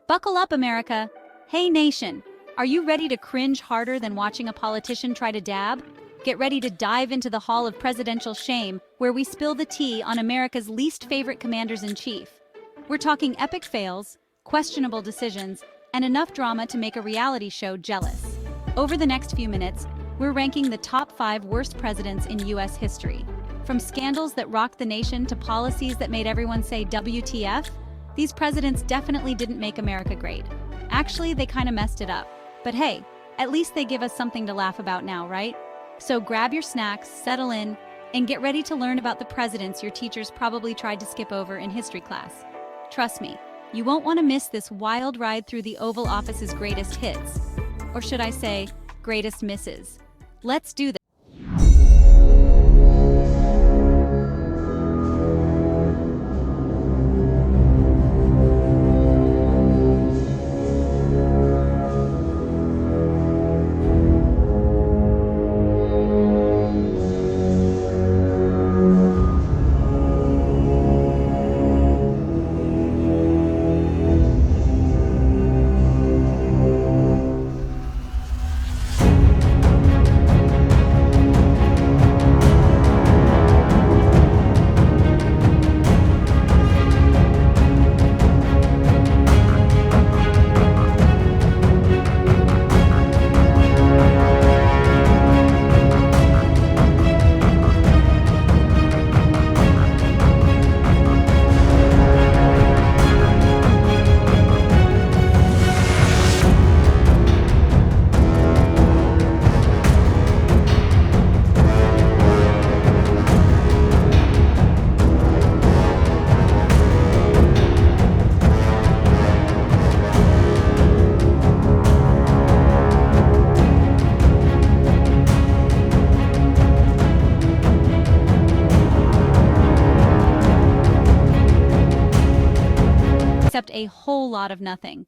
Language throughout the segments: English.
Buckle up, America! Hey, nation! Are you ready to cringe harder than watching a politician try to dab? Get ready to dive into the Hall of Presidential Shame, where we spill the tea on America's least favorite commanders-in-chief. We're talking epic fails, questionable decisions, and enough drama to make a reality show jealous. Over the next few minutes, we're ranking the top 5 worst presidents in U.S. history. From scandals that rocked the nation to policies that made everyone say WTF, these presidents definitely didn't make America great. Actually, they kind of messed it up. But hey, at least they give us something to laugh about now, right? So grab your snacks, settle in, and get ready to learn about the presidents your teachers probably tried to skip over in history class. Trust me, you won't want to miss this wild ride through the Oval Office's greatest hits. Or should I say, greatest misses. Let's do this. Except a whole lot of nothing.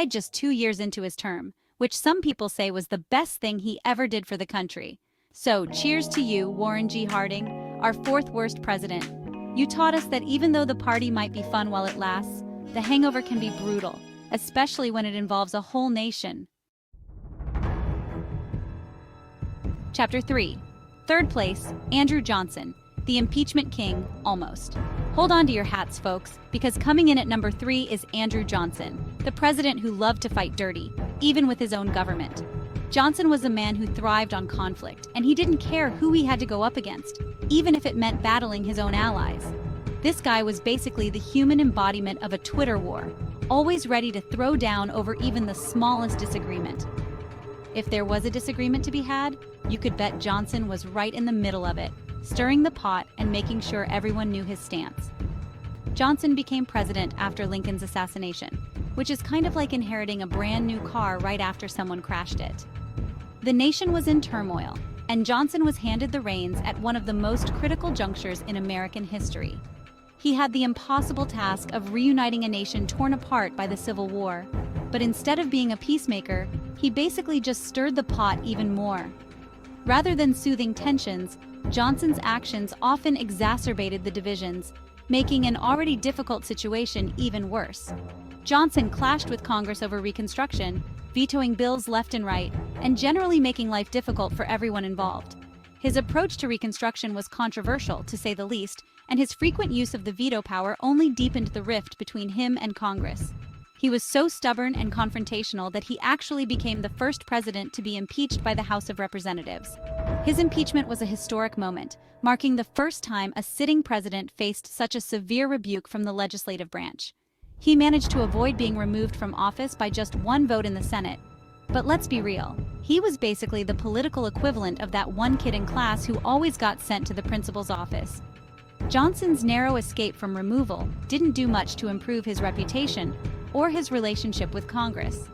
Died just 2 years into his term, which some people say was the best thing he ever did for the country. So, cheers to you, Warren G. Harding, our 4th worst president. You taught us that even though the party might be fun while it lasts, the hangover can be brutal, especially when it involves a whole nation. Chapter 3. 3rd place, Andrew Johnson, the impeachment king, almost. Hold on to your hats, folks, because coming in at number 3 is Andrew Johnson, the president who loved to fight dirty, even with his own government. Johnson was a man who thrived on conflict, and he didn't care who he had to go up against, even if it meant battling his own allies. This guy was basically the human embodiment of a Twitter war, always ready to throw down over even the smallest disagreement. If there was a disagreement to be had, you could bet Johnson was right in the middle of it, stirring the pot and making sure everyone knew his stance. Johnson became president after Lincoln's assassination, which is kind of like inheriting a brand new car right after someone crashed it. The nation was in turmoil, and Johnson was handed the reins at one of the most critical junctures in American history. He had the impossible task of reuniting a nation torn apart by the Civil War, but instead of being a peacemaker, he basically just stirred the pot even more. Rather than soothing tensions, Johnson's actions often exacerbated the divisions, making an already difficult situation even worse. Johnson clashed with Congress over Reconstruction, vetoing bills left and right, and generally making life difficult for everyone involved. His approach to Reconstruction was controversial, to say the least, and his frequent use of the veto power only deepened the rift between him and Congress. He was so stubborn and confrontational that he actually became the first president to be impeached by the House of Representatives. His impeachment was a historic moment, marking the first time a sitting president faced such a severe rebuke from the legislative branch. He managed to avoid being removed from office by just one vote in the Senate. But let's be real, he was basically the political equivalent of that one kid in class who always got sent to the principal's office. Johnson's narrow escape from removal didn't do much to improve his reputation or his relationship with Congress.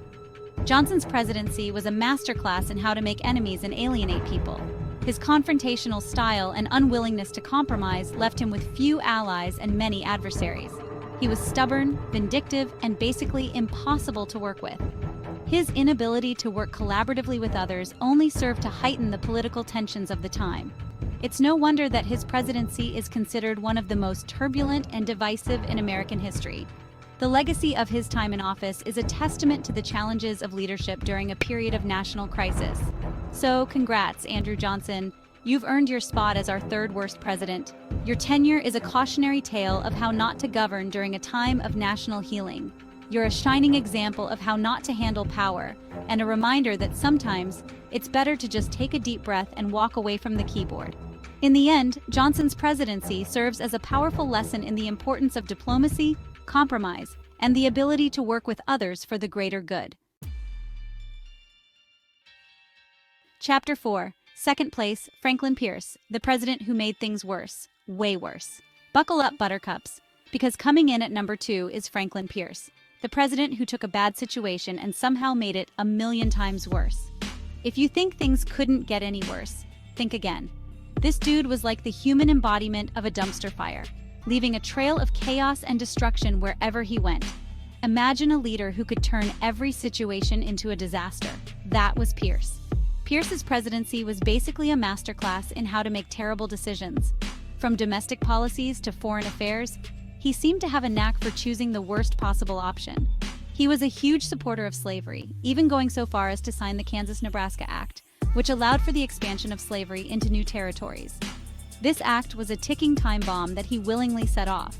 Johnson's presidency was a masterclass in how to make enemies and alienate people. His confrontational style and unwillingness to compromise left him with few allies and many adversaries. He was stubborn, vindictive, and basically impossible to work with. His inability to work collaboratively with others only served to heighten the political tensions of the time. It's no wonder that his presidency is considered one of the most turbulent and divisive in American history. The legacy of his time in office is a testament to the challenges of leadership during a period of national crisis. So, congrats, Andrew Johnson. You've earned your spot as our third worst president. Your tenure is a cautionary tale of how not to govern during a time of national healing. You're a shining example of how not to handle power, and a reminder that sometimes it's better to just take a deep breath and walk away from the keyboard. In the end, Johnson's presidency serves as a powerful lesson in the importance of diplomacy, compromise, and the ability to work with others for the greater good. Chapter 4. Second place, Franklin Pierce, the president who made things worse. Way worse. Buckle up, buttercups, because coming in at number 2 is Franklin Pierce, the president who took a bad situation and somehow made it 1,000,000 times worse. If you think things couldn't get any worse, think again. This dude was like the human embodiment of a dumpster fire, leaving a trail of chaos and destruction wherever he went. Imagine a leader who could turn every situation into a disaster. That was Pierce. Pierce's presidency was basically a masterclass in how to make terrible decisions. From domestic policies to foreign affairs, he seemed to have a knack for choosing the worst possible option. He was a huge supporter of slavery, even going so far as to sign the Kansas-Nebraska Act, which allowed for the expansion of slavery into new territories. This act was a ticking time bomb that he willingly set off.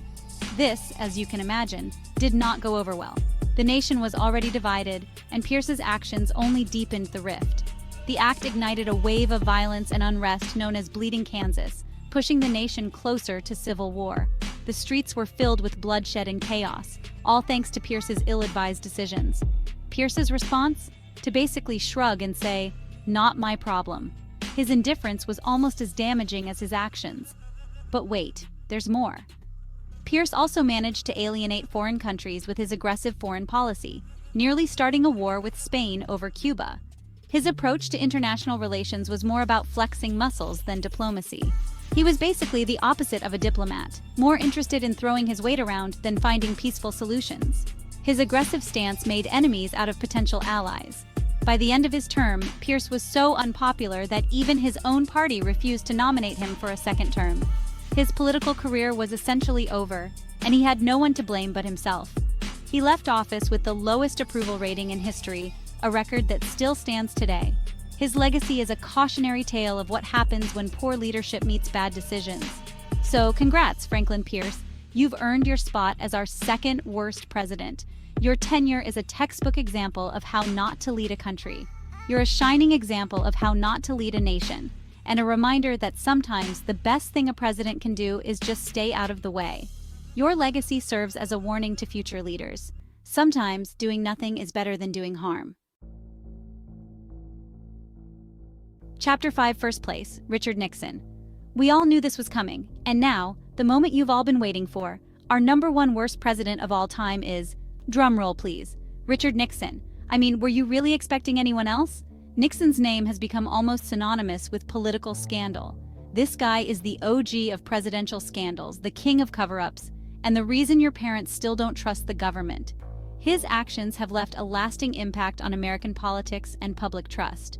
This, as you can imagine, did not go over well. The nation was already divided, and Pierce's actions only deepened the rift. The act ignited a wave of violence and unrest known as Bleeding Kansas, pushing the nation closer to civil war. The streets were filled with bloodshed and chaos, all thanks to Pierce's ill-advised decisions. Pierce's response? To basically shrug and say, "Not my problem." His indifference was almost as damaging as his actions. But wait, there's more. Pierce also managed to alienate foreign countries with his aggressive foreign policy, nearly starting a war with Spain over Cuba. His approach to international relations was more about flexing muscles than diplomacy. He was basically the opposite of a diplomat, more interested in throwing his weight around than finding peaceful solutions. His aggressive stance made enemies out of potential allies. By the end of his term, Pierce was so unpopular that even his own party refused to nominate him for a second term. His political career was essentially over, and he had no one to blame but himself. He left office with the lowest approval rating in history, a record that still stands today. His legacy is a cautionary tale of what happens when poor leadership meets bad decisions. So, congrats, Franklin Pierce. You've earned your spot as our second worst president. Your tenure is a textbook example of how not to lead a country. You're a shining example of how not to lead a nation, and a reminder that sometimes the best thing a president can do is just stay out of the way. Your legacy serves as a warning to future leaders. Sometimes doing nothing is better than doing harm. Chapter 5, First Place, Richard Nixon. We all knew this was coming, and now, the moment you've all been waiting for, our number one worst president of all time is, drumroll please, Richard Nixon. I mean, were you really expecting anyone else? Nixon's name has become almost synonymous with political scandal. This guy is the OG of presidential scandals, the king of cover-ups, and the reason your parents still don't trust the government. His actions have left a lasting impact on American politics and public trust.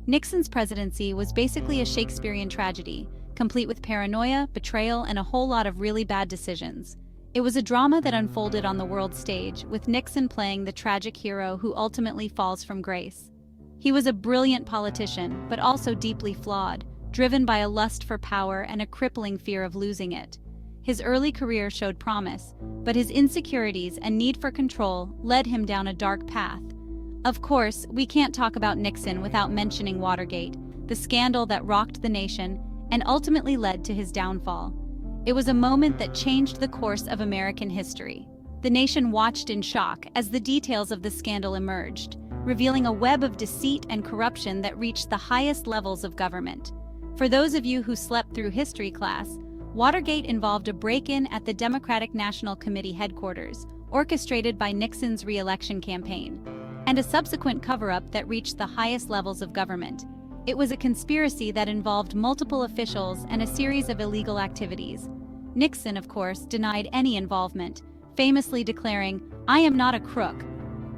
Nixon's presidency was basically a Shakespearean tragedy, complete with paranoia, betrayal, and a whole lot of really bad decisions. It was a drama that unfolded on the world stage, with Nixon playing the tragic hero who ultimately falls from grace. He was a brilliant politician, but also deeply flawed, driven by a lust for power and a crippling fear of losing it. His early career showed promise, but his insecurities and need for control led him down a dark path. Of course, we can't talk about Nixon without mentioning Watergate, the scandal that rocked the nation and ultimately led to his downfall. It was a moment that changed the course of American history. The nation watched in shock as the details of the scandal emerged, revealing a web of deceit and corruption that reached the highest levels of government. For those of you who slept through history class, Watergate involved a break-in at the Democratic National Committee headquarters, orchestrated by Nixon's re-election campaign, and a subsequent cover-up that reached the highest levels of government. It was a conspiracy that involved multiple officials and a series of illegal activities. Nixon, of course, denied any involvement, famously declaring, "I am not a crook."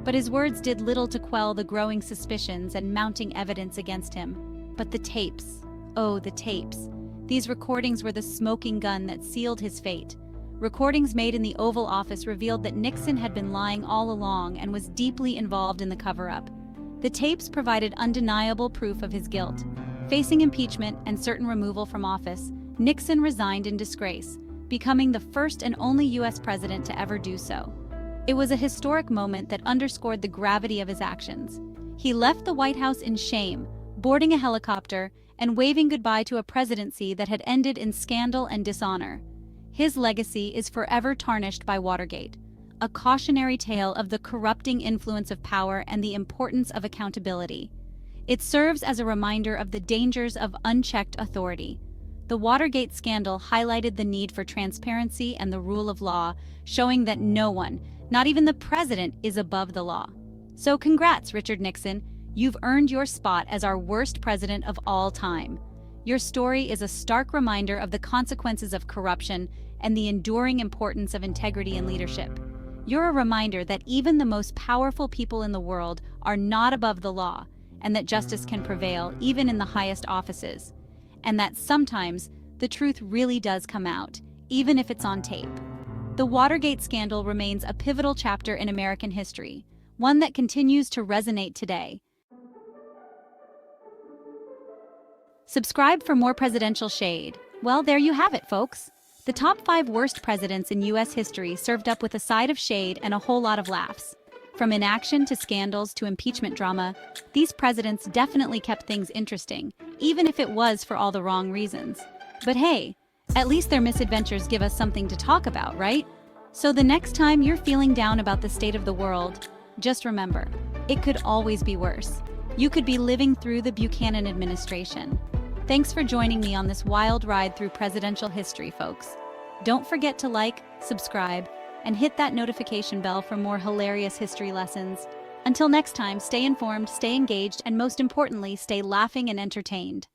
But his words did little to quell the growing suspicions and mounting evidence against him. But the tapes. Oh, the tapes. These recordings were the smoking gun that sealed his fate. Recordings made in the Oval Office revealed that Nixon had been lying all along and was deeply involved in the cover-up. The tapes provided undeniable proof of his guilt. Facing impeachment and certain removal from office, Nixon resigned in disgrace, becoming the first and only U.S. president to ever do so. It was a historic moment that underscored the gravity of his actions. He left the White House in shame, boarding a helicopter and waving goodbye to a presidency that had ended in scandal and dishonor. His legacy is forever tarnished by Watergate, a cautionary tale of the corrupting influence of power and the importance of accountability. It serves as a reminder of the dangers of unchecked authority. The Watergate scandal highlighted the need for transparency and the rule of law, showing that no one, not even the president, is above the law. So congrats, Richard Nixon. You've earned your spot as our worst president of all time. Your story is a stark reminder of the consequences of corruption and the enduring importance of integrity and leadership. You're a reminder that even the most powerful people in the world are not above the law, and that justice can prevail even in the highest offices. And that sometimes the truth really does come out, even if it's on tape. The Watergate scandal remains a pivotal chapter in American history, one that continues to resonate today. Subscribe for more presidential shade. Well, there you have it, folks. The top 5 worst presidents in U.S. history, served up with a side of shade and a whole lot of laughs. From inaction to scandals to impeachment drama, these presidents definitely kept things interesting, even if it was for all the wrong reasons. But hey, at least their misadventures give us something to talk about, right? So the next time you're feeling down about the state of the world, just remember, it could always be worse. You could be living through the Buchanan administration. Thanks for joining me on this wild ride through presidential history, folks. Don't forget to like, subscribe, and hit that notification bell for more hilarious history lessons. Until next time, stay informed, stay engaged, and most importantly, stay laughing and entertained.